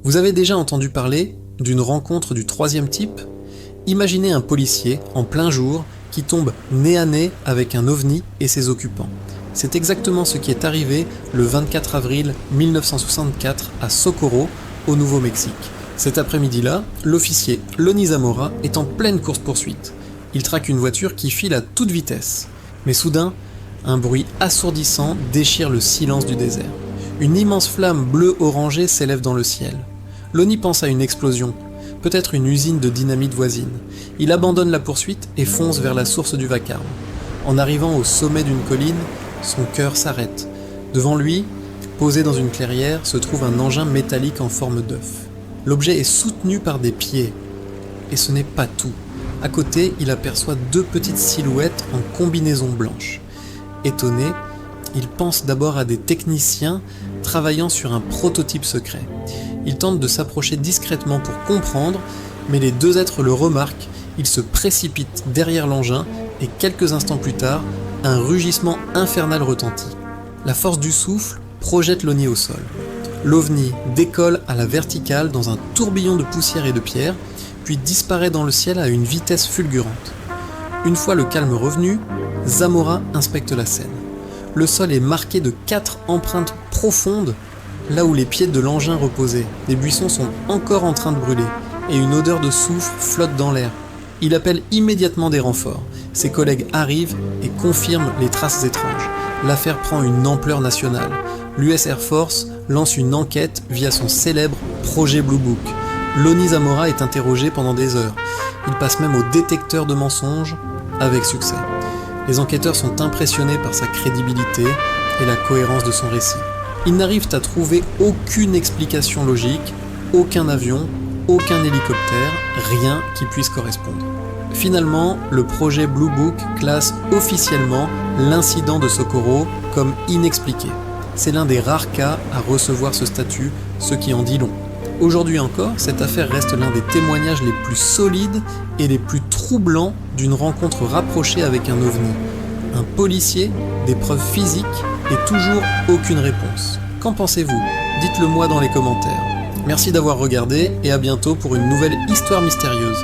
Vous avez déjà entendu parler d'une rencontre du troisième type ? Imaginez un policier, en plein jour, qui tombe nez à nez avec un ovni et ses occupants. C'est exactement ce qui est arrivé le 24 avril 1964 à Socorro, au Nouveau-Mexique. Cet après-midi-là, l'officier Lonnie Zamora est en pleine course-poursuite. Il traque une voiture qui file à toute vitesse. Mais soudain, un bruit assourdissant déchire le silence du désert. Une immense flamme bleu-orangée s'élève dans le ciel. Lonnie pense à une explosion, peut-être une usine de dynamite voisine. Il abandonne la poursuite et fonce vers la source du vacarme. En arrivant au sommet d'une colline, son cœur s'arrête. Devant lui, posé dans une clairière, se trouve un engin métallique en forme d'œuf. L'objet est soutenu par des pieds. Et ce n'est pas tout. À côté, il aperçoit deux petites silhouettes en combinaison blanche. Étonné, il pense d'abord à des techniciens travaillant sur un prototype secret. Il tente de s'approcher discrètement pour comprendre, mais les deux êtres le remarquent, ils se précipitent derrière l'engin et quelques instants plus tard, un rugissement infernal retentit. La force du souffle projette Lonnie au sol. L'OVNI décolle à la verticale dans un tourbillon de poussière et de pierre, puis disparaît dans le ciel à une vitesse fulgurante. Une fois le calme revenu, Zamora inspecte la scène. Le sol est marqué de 4 empreintes profondes, là où les pieds de l'engin reposaient. Les buissons sont encore en train de brûler, et une odeur de soufre flotte dans l'air. Il appelle immédiatement des renforts. Ses collègues arrivent et confirment les traces étranges. L'affaire prend une ampleur nationale. L'US Air Force lance une enquête via son célèbre projet Blue Book. Lonnie Zamora est interrogé pendant des heures. Il passe même au détecteur de mensonges, avec succès. Les enquêteurs sont impressionnés par sa crédibilité et la cohérence de son récit. Ils n'arrivent à trouver aucune explication logique, aucun avion, aucun hélicoptère, rien qui puisse correspondre. Finalement, le projet Blue Book classe officiellement l'incident de Socorro comme inexpliqué. C'est l'un des rares cas à recevoir ce statut, ce qui en dit long. Aujourd'hui encore, cette affaire reste l'un des témoignages les plus solides et les plus troublants d'une rencontre rapprochée avec un ovni. Un policier, des preuves physiques et toujours aucune réponse. Qu'en pensez-vous ? Dites-le moi dans les commentaires. Merci d'avoir regardé et à bientôt pour une nouvelle histoire mystérieuse.